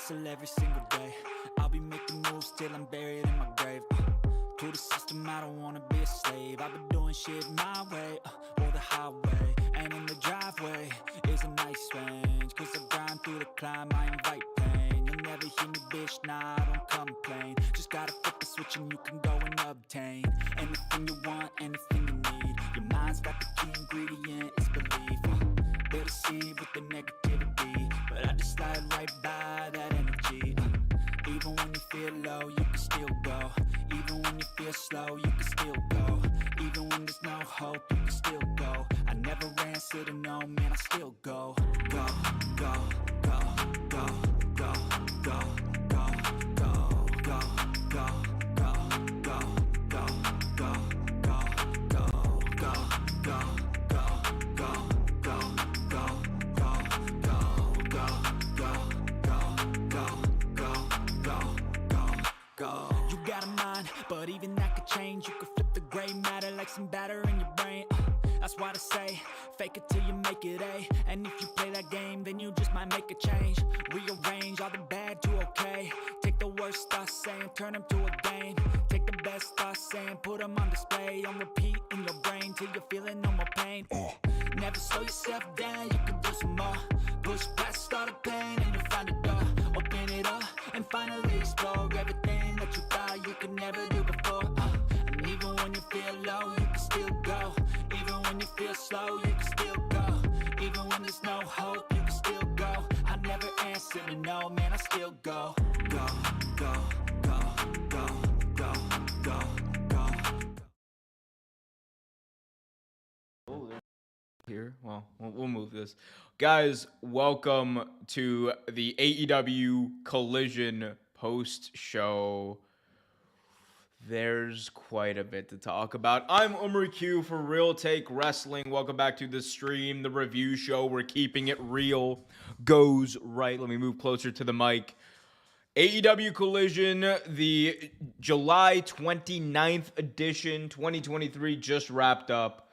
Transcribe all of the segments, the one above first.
hustle every single day. I'll be making moves till I'm buried in my grave. To the system, I don't wanna be a slave. I've been doing shit my way, or the highway. And in the driveway is a nice range. Cause I grind through the climb, I invite pain. You'll never hear me, bitch, nah, I don't complain. Just gotta flip the switch and you can go and obtain anything you want, anything you need. Your mind's got the key ingredient, it's belief. They deceive with the negativity, but I just slide right by that energy. Even when you feel low, you can still go. Even when you feel slow, you can still go. Even when there's no hope, you can still go. I never answer to no, man, I still go. Go, go, go, go, go, go, go, go, go, go, go, go, go, go, go, go, go, go, go, go. You got a mind, but even that could change. You could flip the gray matter like some batter in your brain. That's why they say, fake it till you make it A. And if you play that game, then you just might make a change. Rearrange all the bad to okay. Take the worst thoughts saying, turn them to a game. Take the best thoughts saying, put them on display. On repeat in your brain till you're feeling no more pain. Never slow yourself down, you can do some more. Push past all the pain and you'll find a door. Open it up and finally explore everything that you thought you could never do before. And even when you feel low, you can still go. Even when you feel slow, you can still go. Even when there's no hope, you can still go. I never answer to no, man, I still go. Go, go, go, go, go, go, go. Here, well, we'll move this. Guys, welcome to the AEW Collision post-show. There's quite a bit to talk about. I'm Umar Q for Real Take Wrestling. Welcome back to the stream, the review show. We're keeping it real. Goes right. Let me move closer to the mic. AEW Collision, the July 29th edition, 2023, just wrapped up.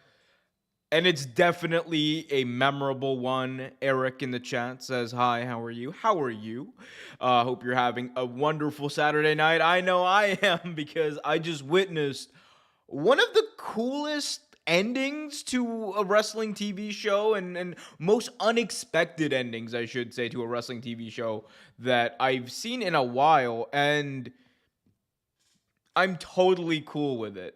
And it's definitely a memorable one. Eric in the chat says, hi, how are you? How are you? Hope you're having a wonderful Saturday night. I know I am, because I just witnessed one of the coolest endings to a wrestling TV show and most unexpected endings, I should say, to a wrestling TV show that I've seen in a while. And I'm totally cool with it.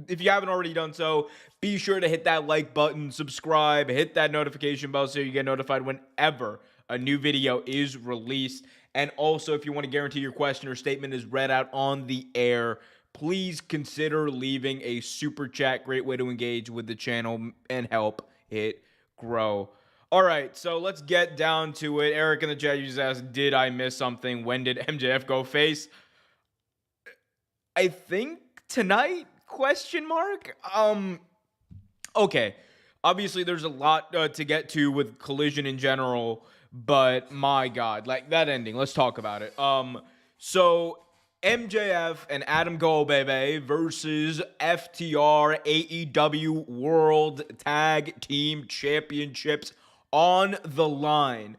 If you haven't already done so, be sure to hit that like button, subscribe, hit that notification bell so you get notified whenever a new video is released. And also, if you want to guarantee your question or statement is read out on the air, please consider leaving a super chat. Great way to engage with the channel and help it grow. All right, so let's get down to it. Eric in the chat just asked, did I miss something? When did MJF go face? I think tonight, question mark? Okay. Obviously, there's a lot to get to with Collision in general, but my God, like that ending, let's talk about it. So MJF and Adam Cole, baby, versus FTR AEW World Tag Team Championships on the line.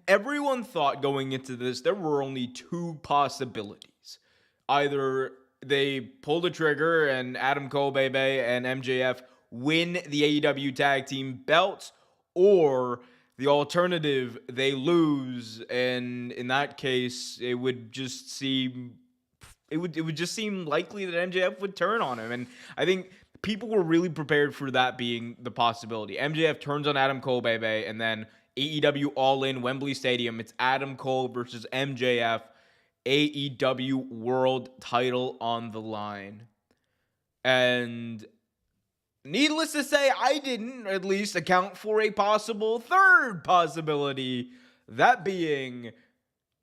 Everyone thought going into this, there were only two possibilities. Either they pull the trigger and Adam Cole, baby, and MJF win the AEW tag team belts, or the alternative, they lose, and in that case, it would just seem likely that MJF would turn on him. And I think people were really prepared for that being the possibility. MJF turns on Adam Cole, baby, and then AEW All In Wembley Stadium. It's Adam Cole versus MJF. AEW World title on the line. And needless to say, I didn't at least account for a possible third possibility. That being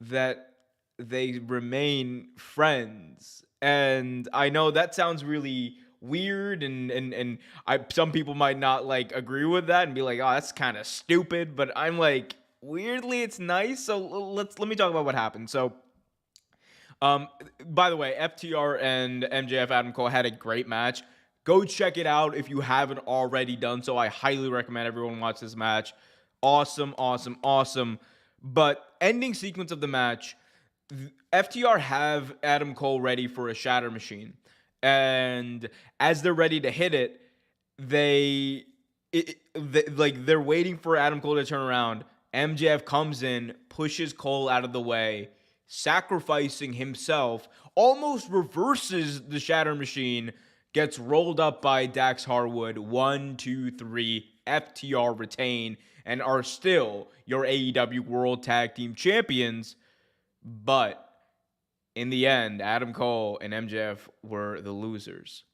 that they remain friends. And I know that sounds really weird, and some people might not like agree with that and be like, oh, that's kind of stupid. But I'm like, weirdly, it's nice. So let me talk about what happened. So by the way, FTR and MJF Adam Cole had a great match. Go check it out if you haven't already done so. I highly recommend everyone watch this match. Awesome, awesome, awesome. But ending sequence of the match, FTR have Adam Cole ready for a shatter machine. And as they're ready to hit it, they're waiting for Adam Cole to turn around. MJF comes in, pushes Cole out of the way, sacrificing himself, almost reverses the shatter machine, gets rolled up by Dax Harwood. 1, 2, 3, FTR retain and are still your AEW World Tag Team Champions. But in the end, Adam Cole and MJF were the losers.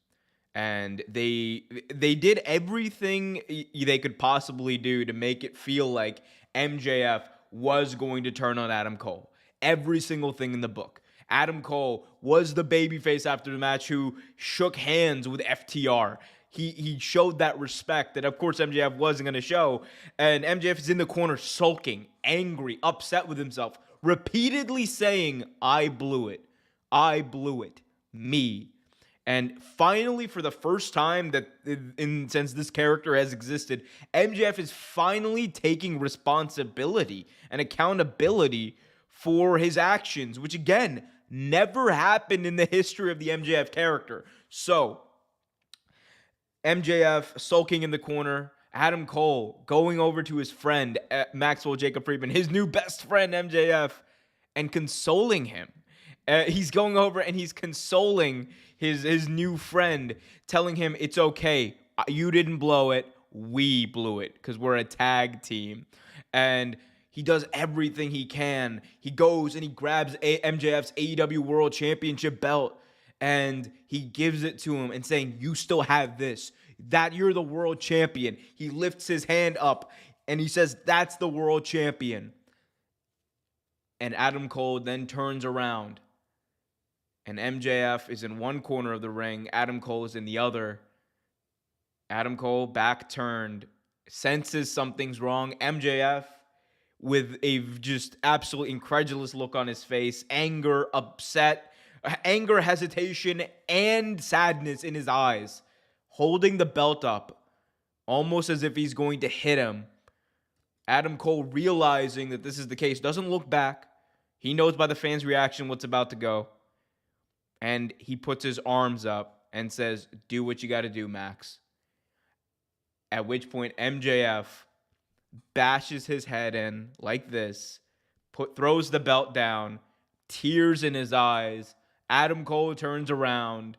And they did everything they could possibly do to make it feel like MJF was going to turn on Adam Cole. Every single thing in the book. Adam Cole was the babyface after the match who shook hands with FTR. He showed that respect that, of course, MJF wasn't going to show. And MJF is in the corner sulking, angry, upset with himself, repeatedly saying, I blew it. I blew it. Me. And finally, for the first time since this character has existed, MJF is finally taking responsibility and accountability for his actions, which again, never happened in the history of the MJF character. So, MJF sulking in the corner, Adam Cole going over to his friend, Maxwell Jacob Friedman, his new best friend, MJF, and consoling him. He's going over and he's consoling his new friend, telling him it's okay. You didn't blow it. We blew it because we're a tag team. And he does everything he can. He goes and he grabs MJF's AEW World Championship belt and he gives it to him and saying, you still have this. That you're the world champion. He lifts his hand up and he says, that's the world champion. And Adam Cole then turns around. And MJF is in one corner of the ring. Adam Cole is in the other. Adam Cole, back turned, senses something's wrong. MJF, with a just absolute incredulous look on his face, anger, upset, anger, hesitation, and sadness in his eyes, holding the belt up, almost as if he's going to hit him. Adam Cole, realizing that this is the case, doesn't look back. He knows by the fans' reaction what's about to go. And he puts his arms up and says, do what you got to do, Max. At which point MJF bashes his head in like this, throws the belt down, tears in his eyes. Adam Cole turns around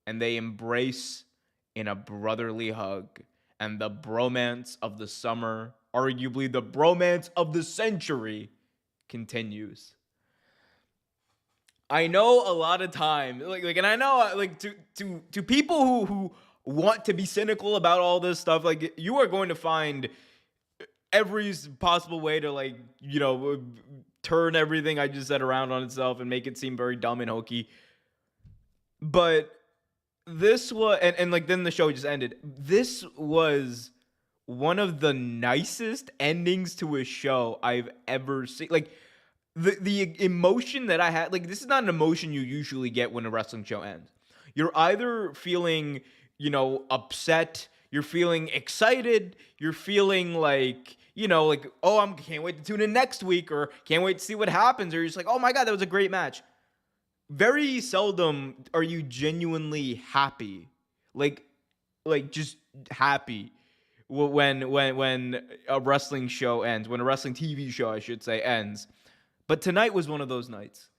and they embrace in a brotherly hug. And the bromance of the summer, arguably the bromance of the century, continues. I know a lot of time, and I know, to people who want to be cynical about all this stuff, you are going to find every possible way to, turn everything I just said around on itself and make it seem very dumb and hokey. But this was, and then the show just ended. This was one of the nicest endings to a show I've ever seen. The emotion that I had, this is not an emotion you usually get when a wrestling show ends. You're either feeling, upset, you're feeling excited, you're feeling oh, I can't wait to tune in next week, or can't wait to see what happens, or you're just like, oh my God, that was a great match. Very seldom are you genuinely happy, just happy when a wrestling show ends, when a wrestling TV show, I should say, ends. But tonight was one of those nights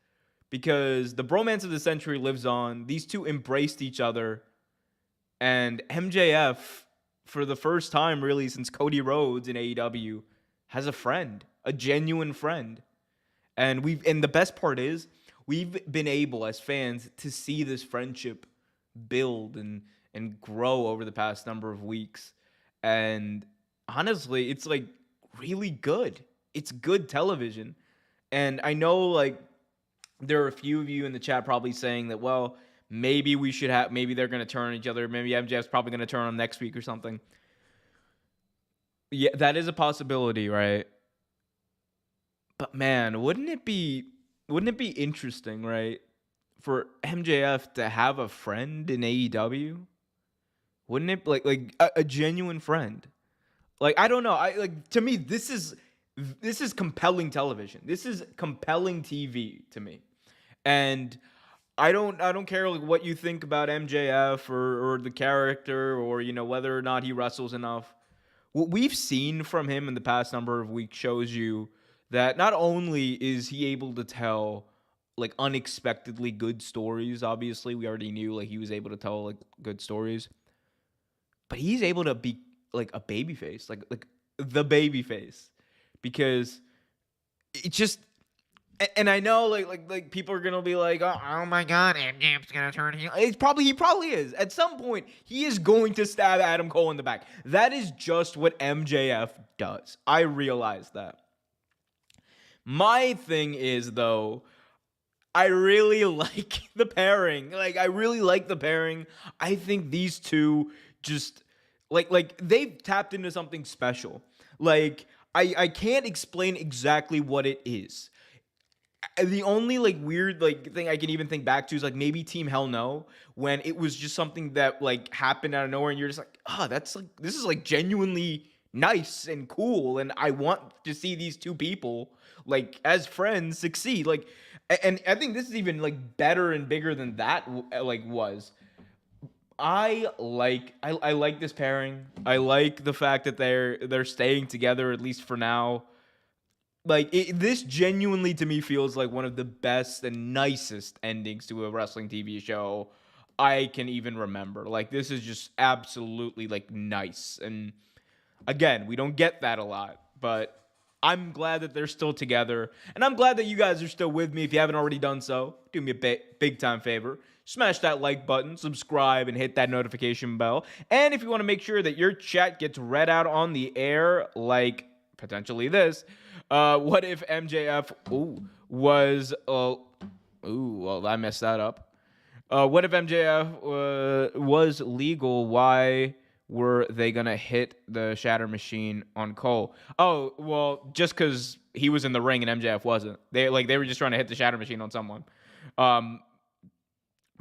because the bromance of the century lives on. These two embraced each other. And MJF, for the first time really since Cody Rhodes in AEW, has a friend, a genuine friend. And the best part is we've been able as fans to see this friendship build and grow over the past number of weeks. And honestly, it's really good. It's good television. And I know, there are a few of you in the chat probably saying that, well, maybe they're going to turn on each other. Maybe MJF's probably going to turn on next week or something. Yeah, that is a possibility, right? But man, wouldn't it be interesting, right? For MJF to have a friend in AEW? Wouldn't it, a genuine friend? I don't know. To me, this is this is compelling television. This is compelling TV to me. And I don't care like what you think about MJF or the character or whether or not he wrestles enough. What we've seen from him in the past number of weeks shows you that not only is he able to tell like unexpectedly good stories, obviously we already knew like he was able to tell like good stories, but he's able to be like a babyface, like the babyface, because it just. And I know, like people are gonna be like, oh my God, MJF's gonna turn heel. He probably is. At some point, he is going to stab Adam Cole in the back. That is just what MJF does. I realize that. My thing is, though, I really like the pairing. Like, I really like the pairing. I think these two just like they've tapped into something special. Like, I can't explain exactly what it is. The only like weird like thing I can even think back to is like maybe Team Hell No, when it was just something that like happened out of nowhere and you're just like, that's like, this is like genuinely nice and cool, and I want to see these two people like as friends succeed. Like, and I think this is even like better and bigger than that like was. I like this pairing. I like the fact that they're staying together, at least for now. Like, this genuinely to me feels like one of the best and nicest endings to a wrestling TV show I can even remember. Like, this is just absolutely like nice. And again, we don't get that a lot, but I'm glad that they're still together, and I'm glad that you guys are still with me. If you haven't already done so, do me a big time favor. Smash that like button, subscribe, and hit that notification bell. And if you want to make sure that your chat gets read out on the air, like potentially this, what if MJF was well, I messed that up. What if MJF was legal? Why were they gonna hit the Shatter Machine on Cole? Oh, well, just because he was in the ring and MJF wasn't. They were just trying to hit the Shatter Machine on someone.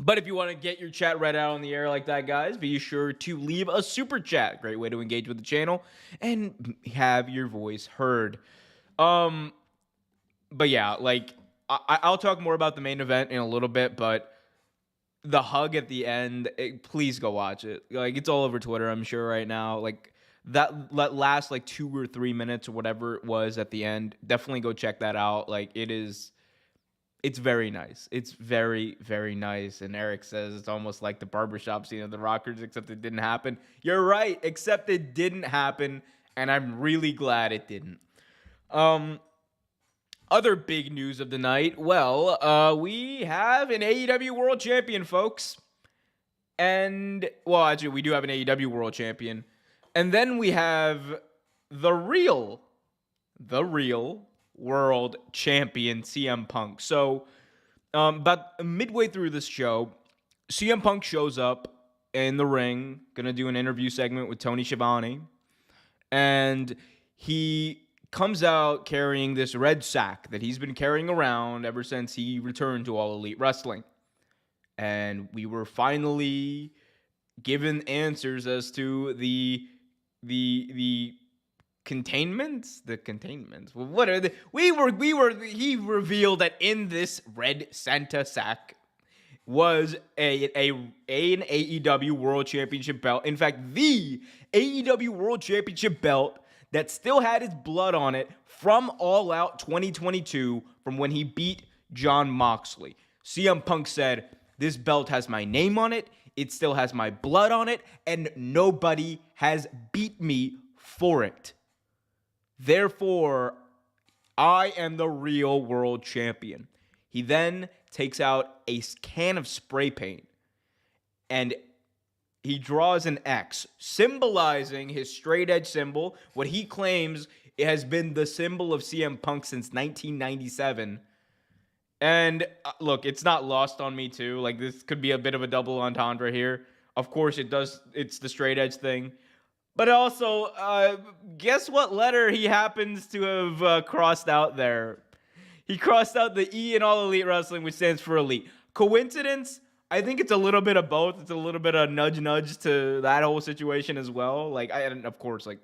But if you want to get your chat read out on the air like that, guys, be sure to leave a super chat. Great way to engage with the channel and have your voice heard. But yeah, like I'll talk more about the main event in a little bit, but the hug at the end, please go watch it. Like, it's all over Twitter, I'm sure, right now. Like, that last like 2 or 3 minutes or whatever it was at the end, definitely go check that out. Like, it's very nice. It's very, very nice. And Eric says it's almost like the barbershop scene of the Rockers, except it didn't happen. You're right, except it didn't happen, and I'm really glad it didn't. Other big news of the night. Well, we have an AEW World Champion, folks. And, well, actually, we do have an AEW World Champion. And then we have the real World Champion, CM Punk. So, about midway through this show, CM Punk shows up in the ring, gonna do an interview segment with Tony Schiavone. And he comes out carrying this red sack that he's been carrying around ever since he returned to All Elite Wrestling. And we were finally given answers as to the containments. What are the? He revealed that in this red Santa sack was an AEW World Championship belt. In fact, the AEW World Championship belt that still had his blood on it from All Out 2022, from when he beat Jon Moxley. CM Punk said, "This belt has my name on it, it still has my blood on it, and nobody has beat me for it. Therefore, I am the real world champion." He then takes out a can of spray paint and he draws an X, symbolizing his straight edge symbol, what he claims it has been the symbol of CM Punk since 1997. And look, it's not lost on me too. Like, this could be a bit of a double entendre here. Of course it does. It's the straight edge thing. But also, guess what letter he happens to have crossed out there? He crossed out the E in All Elite Wrestling, which stands for Elite. Coincidence? I think it's a little bit of both. It's a little bit of nudge to that whole situation as well. Like, of course, like,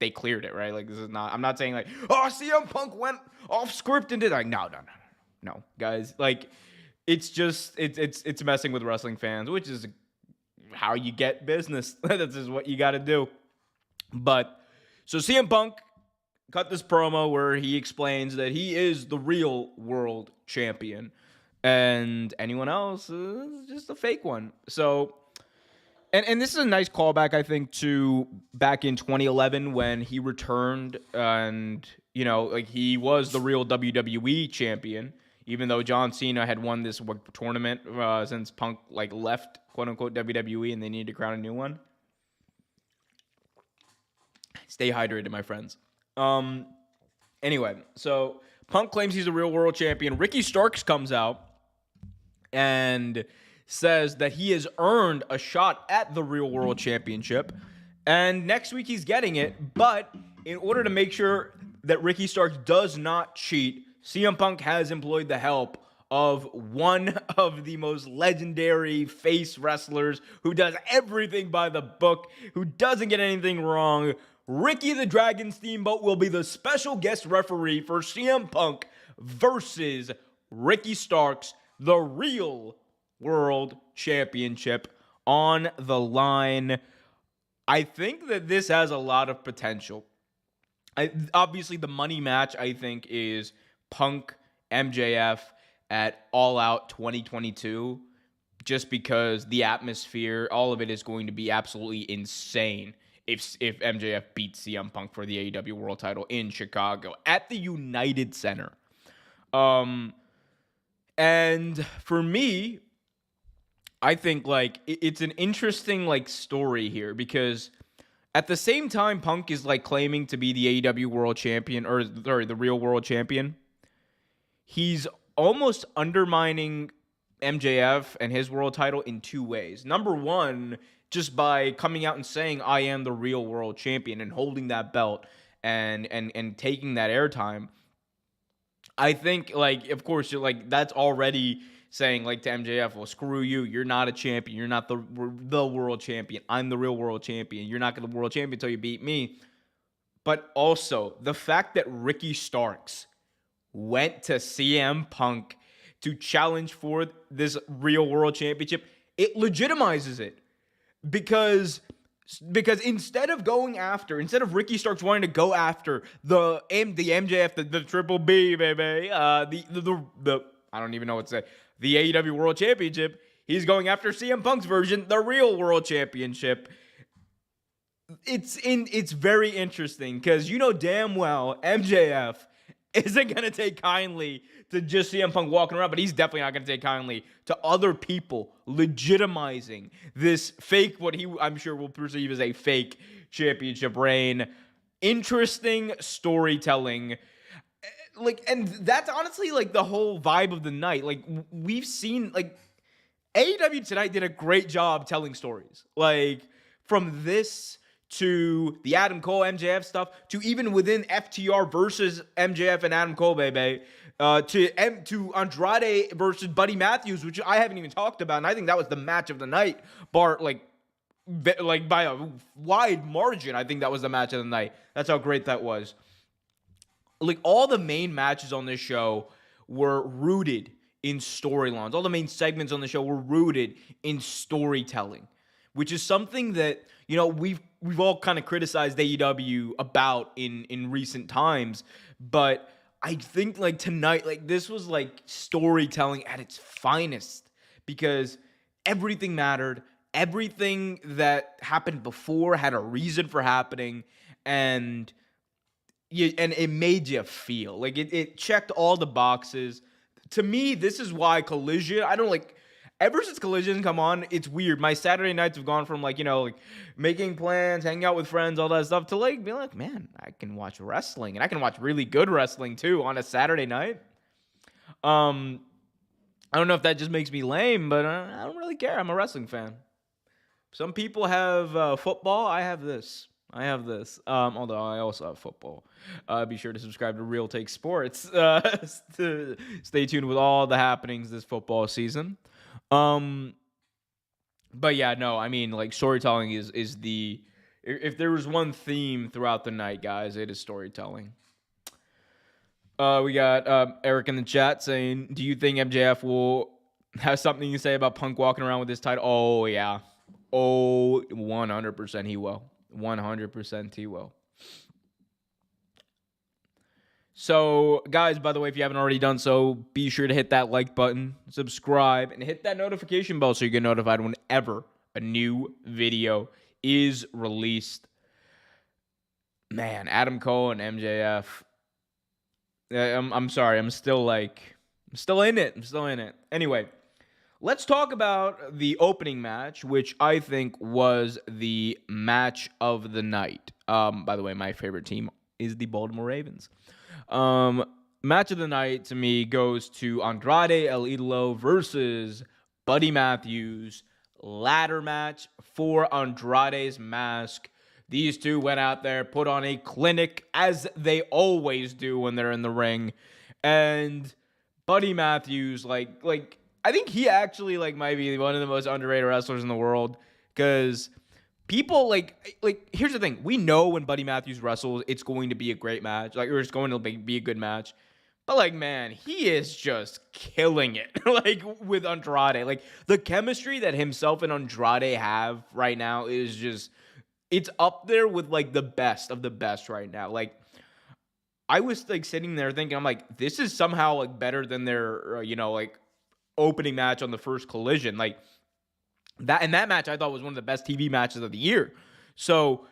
they cleared it, right? Like, this is not, I'm not saying like, oh, CM Punk went off script and did like, no, guys. Like, it's just, it's messing with wrestling fans, which is how you get business. That's just what you got to do. But, so CM Punk cut this promo where he explains that he is the real world champion and anyone else is just a fake one. So, and this is a nice callback, I think, to back in 2011 when he returned and, you know, like he was the real WWE champion, even though John Cena had won this tournament since Punk like left, quote unquote, WWE, and they needed to crown a new one. Stay hydrated, my friends. Anyway, so Punk claims he's a real world champion. Ricky Starks comes out and says that he has earned a shot at the real world championship. And next week he's getting it. But in order to make sure that Ricky Starks does not cheat, CM Punk has employed the help of one of the most legendary face wrestlers who does everything by the book, who doesn't get anything wrong. Ricky the Dragon Steamboat will be the special guest referee for CM Punk versus Ricky Starks, the real world championship on the line. I think that this has a lot of potential. Obviously, the money match, I think, is Punk MJF at All Out 2022, just because the atmosphere, all of it is going to be absolutely insane if MJF beats CM Punk for the AEW World Title in Chicago at the United Center. And for me, I think like it's an interesting like story here, because at the same time Punk is like claiming to be the AEW World Champion, or sorry, the real World Champion, he's almost undermining MJF and his world title in two ways. Number one, just by coming out and saying I am the real world champion and holding that belt and taking that airtime. I think, like, of course, you're like, that's already saying, like, to MJF, well, screw you. You're not a champion. You're not the world champion. I'm the real world champion. You're not going to be world champion until you beat me. But also, the fact that Ricky Starks went to CM Punk to challenge for this real world championship, it legitimizes it. Because instead of Ricky Starks wanting to go after the MJF, the Triple B, baby, the I don't even know what to say, the AEW World Championship, he's going after CM Punk's version, the real World Championship. It's very interesting, because you know damn well MJF isn't going to take kindly to just CM Punk walking around, but he's definitely not going to take kindly to other people legitimizing this fake, what he, I'm sure, will perceive as a fake championship reign. Interesting storytelling. Like, and that's honestly, like, the whole vibe of the night. Like, we've seen, like, AEW tonight did a great job telling stories. Like, from this to the Adam Cole MJF stuff, to even within FTR versus MJF and Adam Cole, baby, to Andrade versus Buddy Matthews, which I haven't even talked about, and I think that was the match of the night, like by a wide margin. I think that was the match of the night. That's how great that was. Like, all the main matches on this show were rooted in storylines. All the main segments on the show were rooted in storytelling, which is something that, you know, we've all kind of criticized AEW about in recent times, but I think, like, tonight, like, this was like storytelling at its finest, because everything mattered. Everything that happened before had a reason for happening, and it made you feel like it checked all the boxes. To me, this is why Collision, I don't like, ever since Collision come on, it's weird. My Saturday nights have gone from, like, you know, like making plans, hanging out with friends, all that stuff, to like being like, man, I can watch wrestling, and I can watch really good wrestling too on a Saturday night. I don't know if that just makes me lame, but I don't really care. I'm a wrestling fan. Some people have football. I have this. Although I also have football. Be sure to subscribe to Real Take Sports to stay tuned with all the happenings this football season. But yeah, no, I mean, like, storytelling is If there was one theme throughout the night, guys, it is storytelling. We got Eric in the chat saying, do you think MJF will have something to say about Punk walking around with his title? Oh, yeah. Oh, 100% he will. 100% he will. So, guys, by the way, if you haven't already done so, be sure to hit that like button, subscribe, and hit that notification bell so you get notified whenever a new video is released. Man, Adam Cole and MJF. I'm sorry. I'm still in it. Anyway, let's talk about the opening match, which I think was the match of the night. By the way, my favorite team is the Baltimore Ravens. Match of the night to me goes to Andrade El Idolo versus Buddy Matthews. Ladder match for Andrade's mask. These two went out there, put on a clinic, as they always do when they're in the ring. And Buddy Matthews, I think he actually might be one of the most underrated wrestlers in the world, because people here's the thing. We know when Buddy Matthews wrestles, it's going to be a great match. Or it's going to be a good match. But man, he is just killing it. With Andrade. The chemistry that himself and Andrade have right now is just, it's up there with the best of the best right now. I was sitting there thinking, I'm this is somehow better than their opening match on the first Collision. That match I thought was one of the best TV matches of the year. So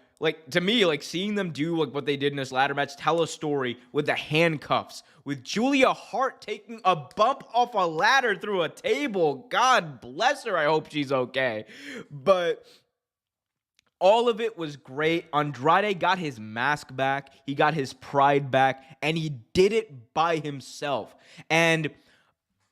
to me, seeing them do what they did in this ladder match, tell a story with the handcuffs, with Julia Hart taking a bump off a ladder through a table. God bless her. I hope she's okay. But all of it was great. Andrade got his mask back. He got his pride back. And he did it by himself. And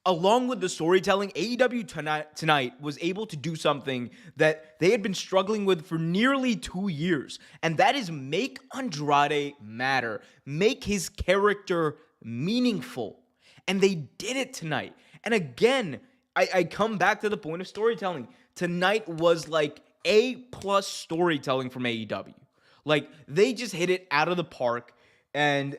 along with the storytelling, AEW tonight was able to do something that they had been struggling with for nearly 2 years. And that is make Andrade matter. Make his character meaningful. And they did it tonight. And again, I come back to the point of storytelling. Tonight was A+ storytelling from AEW. They just hit it out of the park. And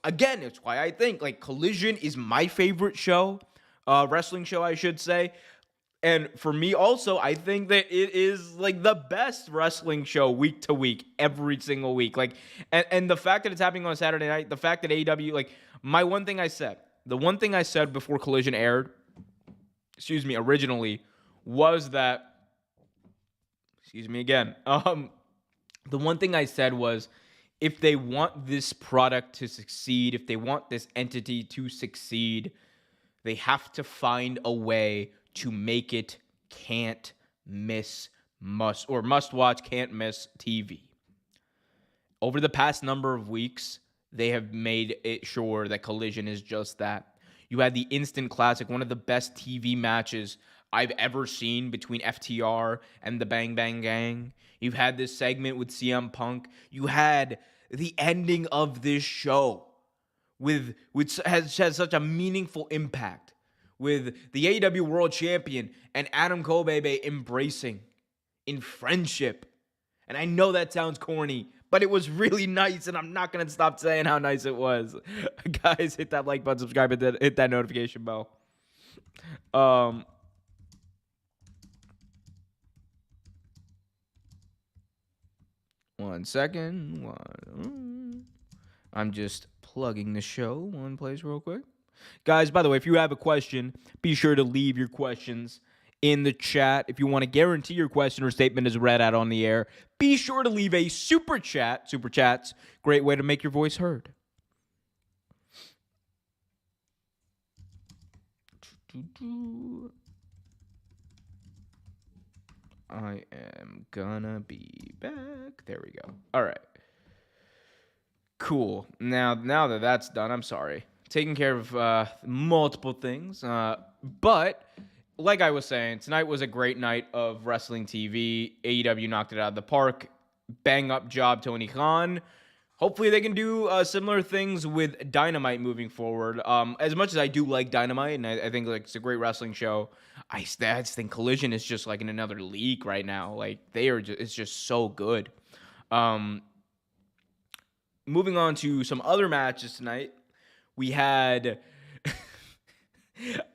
again, it's why I think Collision is my favorite show. Wrestling show, I should say. And for me also, I think that it is the best wrestling show week to week, every single week. And the fact that it's happening on Saturday night, the fact that AEW, the one thing I said before Collision aired, originally, was that, the one thing I said was, if they want this product to succeed, if they want this entity to succeed, they have to find a way to make it must watch, can't miss TV. Over the past number of weeks, they have made it sure that Collision is just that. You had the Instant Classic, one of the best TV matches I've ever seen between FTR and the Bang Bang Gang. You've had this segment with CM Punk. You had the ending of this show which has such a meaningful impact, with the AEW World Champion and Adam Cole embracing in friendship. And I know that sounds corny, but it was really nice, and I'm not going to stop saying how nice it was. Guys, hit that like button, subscribe, hit that notification bell. 1 second. I'm just plugging the show one place real quick. Guys, by the way, if you have a question, be sure to leave your questions in the chat. If you want to guarantee your question or statement is read out on the air, be sure to leave a super chat. Super chats, great way to make your voice heard. I am gonna be back. There we go. All right. Cool. Now that that's done, I'm sorry. Taking care of multiple things. But like I was saying, tonight was a great night of wrestling TV. AEW knocked it out of the park. Bang up job, Tony Khan. Hopefully they can do similar things with Dynamite moving forward. As much as I do like Dynamite, and I think it's a great wrestling show, I just think Collision is just in another league right now. It's just so good. Moving on to some other matches tonight, we had.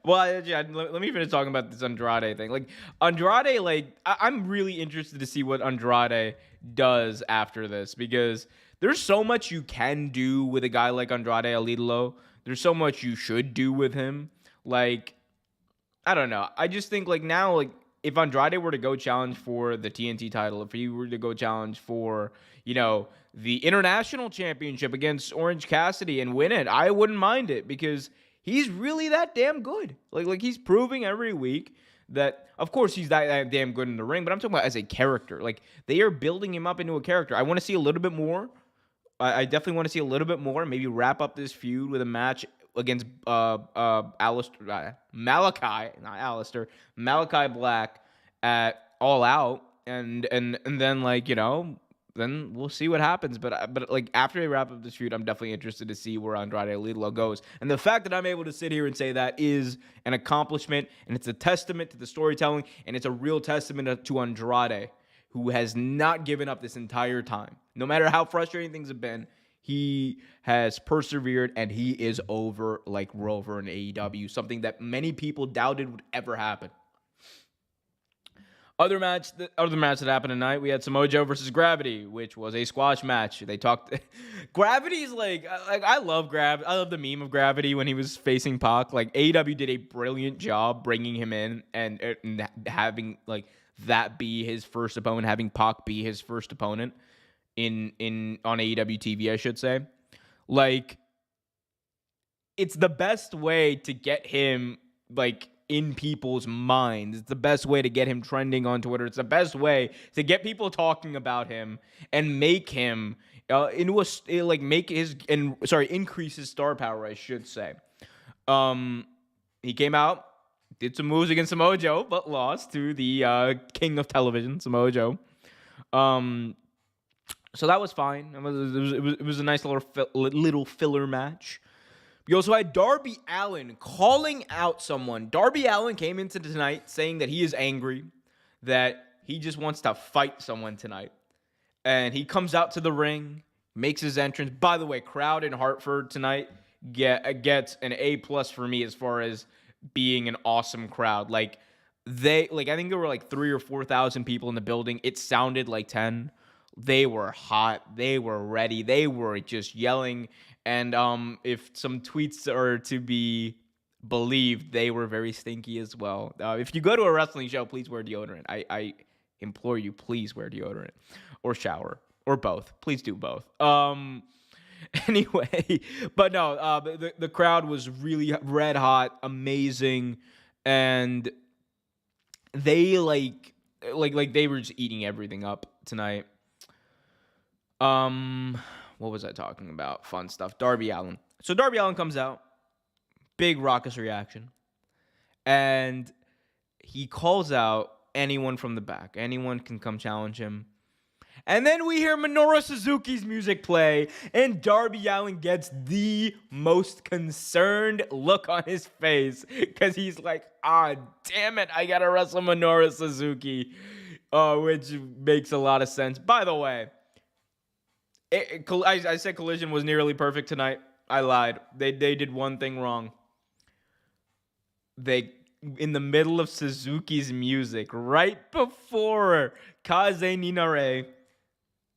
Well, yeah, let me finish talking about this Andrade thing. Like Andrade, I'm really interested to see what Andrade does after this, because there's so much you can do with a guy like Andrade Alidlo. There's so much you should do with him. Like, I don't know. I just think like now, like if Andrade were to go challenge for the TNT title, if he were to go challenge for, the international championship against Orange Cassidy and win it, I wouldn't mind it, because he's really that damn good. Like he's proving every week that, of course, he's that damn good in the ring, but I'm talking about as a character. Like, they are building him up into a character. I want to see a little bit more. I definitely want to see a little bit more. Maybe wrap up this feud with a match against Malachi Black at All Out, and then then we'll see what happens. But like after they wrap up this feud, I'm definitely interested to see where Andrade Alidlo goes. And the fact that I'm able to sit here and say that is an accomplishment, and it's a testament to the storytelling, and it's a real testament to Andrade, who has not given up this entire time. No matter how frustrating things have been, he has persevered, and he is over like Rover in AEW, something that many people doubted would ever happen. Other match that happened tonight, we had Samoa Joe versus Gravity, which was a squash match. They talked. Gravity's like I love I love the meme of Gravity when he was facing Pac. Like AEW did a brilliant job bringing him in and having like that be his first opponent, having Pac be his first opponent on AEW TV, I should say. Like, it's the best way to get him like in people's minds. It's the best way to get him trending on Twitter. It's the best way to get people talking about him and make him increase his star power, I should say. He came out, did some moves against Samoa Joe, but lost to the king of television, Samoa Joe. So that was fine. It was a nice little filler match. We also had Darby Allin calling out someone. Darby Allin came into tonight saying that he is angry, that he just wants to fight someone tonight. And he comes out to the ring, makes his entrance. By the way, crowd in Hartford tonight gets an A+ for me as far as being an awesome crowd. I think there were like 3,000 or 4,000 people in the building. It sounded like 10. They were hot. They were ready. They were just yelling. And if some tweets are to be believed, they were very stinky as well. If you go to a wrestling show, please wear deodorant. I implore you, please wear deodorant or shower or both. Please do both. Anyway, but no, the crowd was really red hot, amazing, and they like they were just eating everything up tonight. What was I talking about? Fun stuff. Darby Allin. So Darby Allin comes out, big raucous reaction, and he calls out anyone from the back. Anyone can come challenge him. And then we hear Minoru Suzuki's music play, and Darby Allin gets the most concerned look on his face, because he's like, damn it, I gotta wrestle Minoru Suzuki, which makes a lot of sense. By the way, I said Collision was nearly perfect tonight. I lied. They did one thing wrong. They, in the middle of Suzuki's music, right before Kaze Ninare,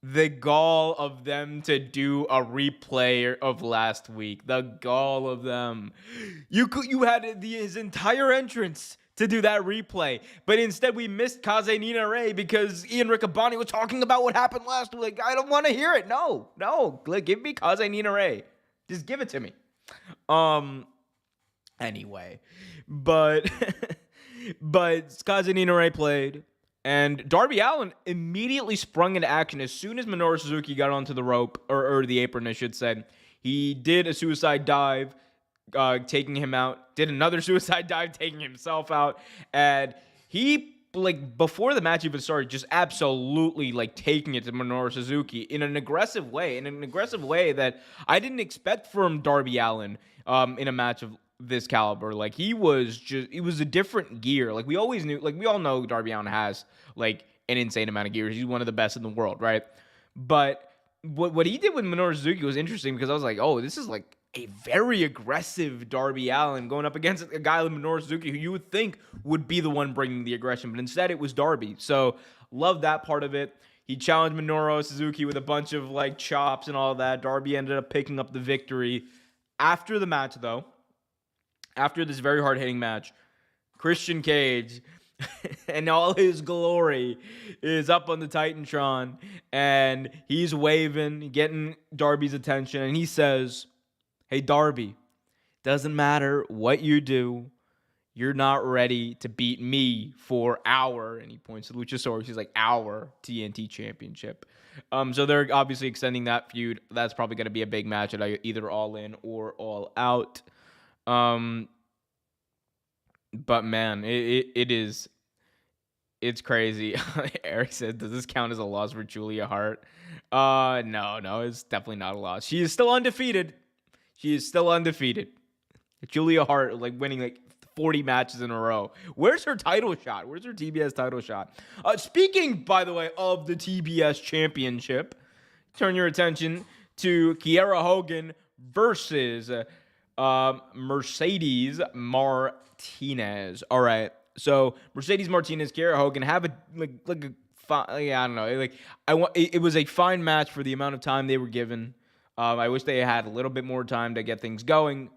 the gall of them to do a replay of last week. The gall of them. You had his entire entrance to do that replay, but instead we missed Kaze Ninare because Ian Riccaboni was talking about what happened last week. I don't want to hear it. No. Give me Kaze Ninare. Just give it to me. Anyway, but Kaze Ninare played, and Darby Allin immediately sprung into action as soon as Minoru Suzuki got onto the rope, or the apron, I should say. He did a suicide dive, taking him out, did another suicide dive, taking himself out, and he, before the match even started, just absolutely, taking it to Minoru Suzuki in an aggressive way that I didn't expect from Darby Allin in a match of this caliber. It was a different gear. We always knew, we all know Darby Allin has, an insane amount of gears. He's one of the best in the world, right? But what he did with Minoru Suzuki was interesting because I was like, oh, this is like a very aggressive Darby Allin going up against a guy like Minoru Suzuki who you would think would be the one bringing the aggression, but instead it was Darby. So love that part of it. He challenged Minoru Suzuki with a bunch of like chops and all that. Darby ended up picking up the victory. After the match, though, after this very hard-hitting match, Christian Cage and all his glory is up on the Titantron, and he's waving, getting Darby's attention, and he says, hey, Darby, doesn't matter what you do, you're not ready to beat me for our, and he points to Luchasaurus, he's like, our TNT Championship. So they're obviously extending that feud. That's probably going to be a big match at either All In or All Out. But man, it's crazy. Eric said, does this count as a loss for Julia Hart? No, it's definitely not a loss. She is still undefeated. Julia Hart, like, winning like 40 matches in a row. Where's her title shot? Where's her TBS title shot? Speaking, by the way, of the TBS Championship, turn your attention to Kiera Hogan versus Mercedes Martinez. All right. So Mercedes Martinez, Kiera Hogan have a I don't know. It was a fine match for the amount of time they were given. I wish they had a little bit more time to get things going.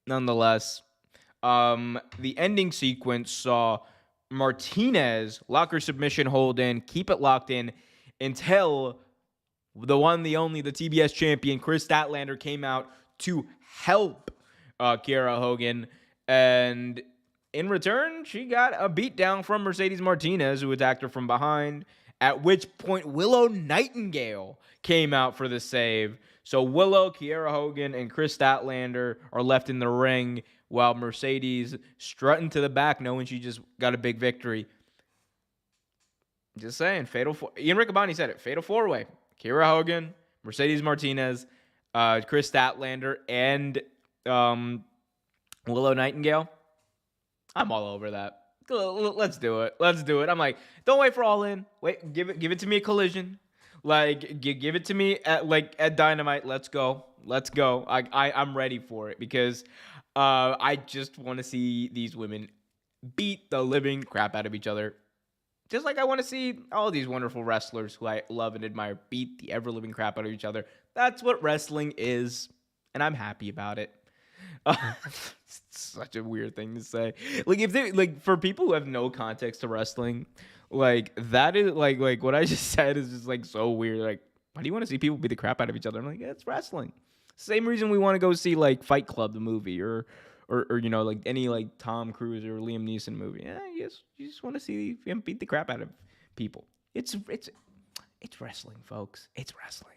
Nonetheless, the ending sequence saw Martinez lock her submission hold in, keep it locked in until the one, the only, the TBS champion, Chris Statlander, came out to help Kiera Hogan. And in return, she got a beatdown from Mercedes Martinez, who attacked her from behind, at which point Willow Nightingale came out for the save. So Willow, Kiera Hogan, and Chris Statlander are left in the ring while Mercedes strutting to the back, knowing she just got a big victory. Just saying, Ian Riccaboni said it, fatal four-way. Kiera Hogan, Mercedes Martinez, Chris Statlander, and Willow Nightingale. I'm all over that. Let's do it. I'm like, don't wait for All In. Wait, give it to me a Collision. Like, give it to me at Dynamite. Let's go. I'm ready for it because I just want to see these women beat the living crap out of each other. Just like I want to see all these wonderful wrestlers who I love and admire beat the ever-living crap out of each other. That's what wrestling is, and I'm happy about it. It's such a weird thing to say. Like, if they for people who have no context to wrestling, like that is like what I just said is just like so weird. Like, why do you want to see people beat the crap out of each other? I'm like, it's wrestling. Same reason we want to go see like Fight Club the movie or you know, like any like Tom Cruise or Liam Neeson movie. Yeah, you just want to see him beat the crap out of people. It's wrestling, folks. It's wrestling.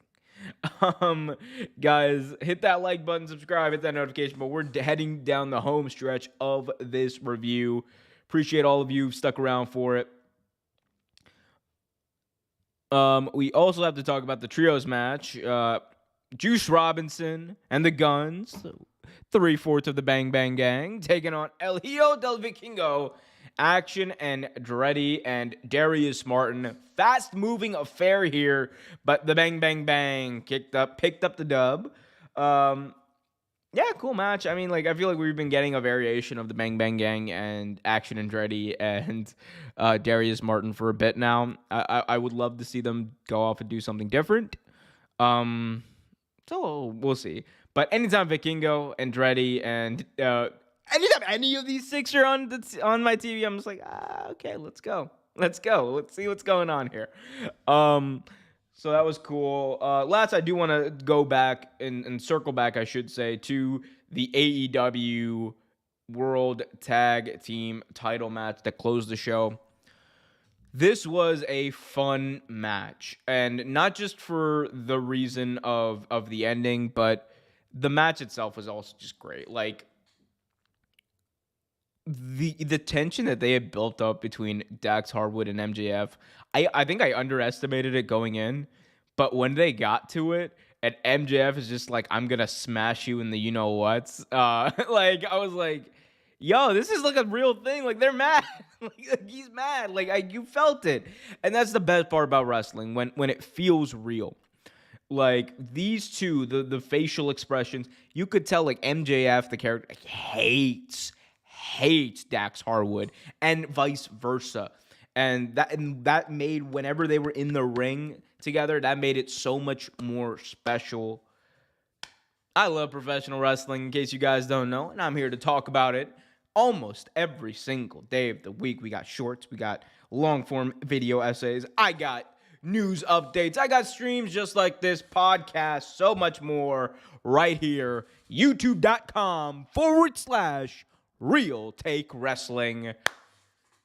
Guys, hit that like button, subscribe, hit that notification. But we're heading down the home stretch of this review. Appreciate all of you who've stuck around for it. We also have to talk about the trios match. Juice Robinson and the Guns, 3/4 of the Bang Bang Gang, taking on El Hijo del Vikingo, Action and Andretti and Darius Martin. Fast-moving affair here, but the Bang Bang Bang picked up the dub. Yeah, cool match. I mean, like, I feel like we've been getting a variation of the Bang Bang Gang and Action Andretti and Darius Martin for a bit now. I would love to see them go off and do something different. So we'll see. But anytime Vikingo, Andretti, and anytime any of these six are on my TV, I'm just like, okay, let's go. Let's see what's going on here. So that was cool. Last, I do want to go back and circle back, I should say, to the AEW World Tag Team title match that closed the show. This was a fun match, and not just for the reason of the ending, but the match itself was also just great. Like, the tension that they had built up between Dax Harwood and MJF, I think I underestimated it going in, but when they got to it, and MJF is just like, I'm gonna smash you in the you-know-whats, like, I was like, yo, this is like a real thing. Like, they're mad. Like, he's mad. Like, you felt it. And that's the best part about wrestling, when it feels real. Like, these two, the facial expressions, you could tell, like, MJF, the character, like, hates Dax Harwood, and vice versa. And that made, whenever they were in the ring together, that made it so much more special. I love professional wrestling, in case you guys don't know, and I'm here to talk about it almost every single day of the week. We got shorts, we got long-form video essays, I got news updates, I got streams just like this, podcast, so much more right here, youtube.com/Real Take Wrestling.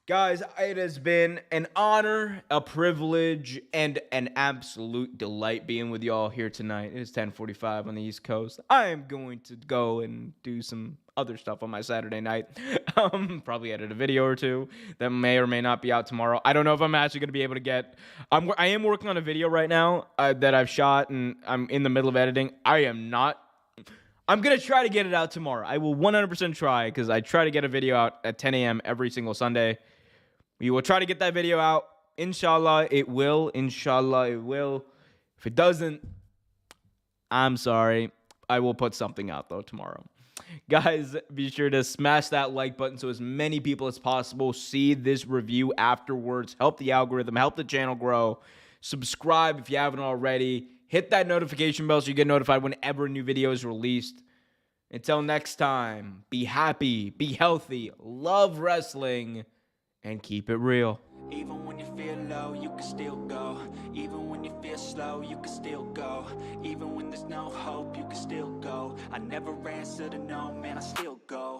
Guys, it has been an honor, a privilege, and an absolute delight being with y'all here tonight. It is 10:45 on the East Coast. I am going to go and do some other stuff on my Saturday night. Probably edit a video or two that may or may not be out tomorrow. I don't know if I'm actually going to be able to get... I am working on a video right now that I've shot, and I'm in the middle of editing. I'm going to try to get it out tomorrow. I will 100% try, because I try to get a video out at 10 a.m. every single Sunday. We will try to get that video out. Inshallah, it will. Inshallah, it will. If it doesn't, I'm sorry. I will put something out, though, tomorrow. Guys, be sure to smash that like button so as many people as possible see this review afterwards. Help the algorithm. Help the channel grow. Subscribe if you haven't already. Hit that notification bell so you get notified whenever a new video is released. Until next time, be happy, be healthy, love wrestling, and keep it real. Even when you feel low, you can still go. Even when you feel slow, you can still go. Even when there's no hope, you can still go. I never answer to no, man, I still go.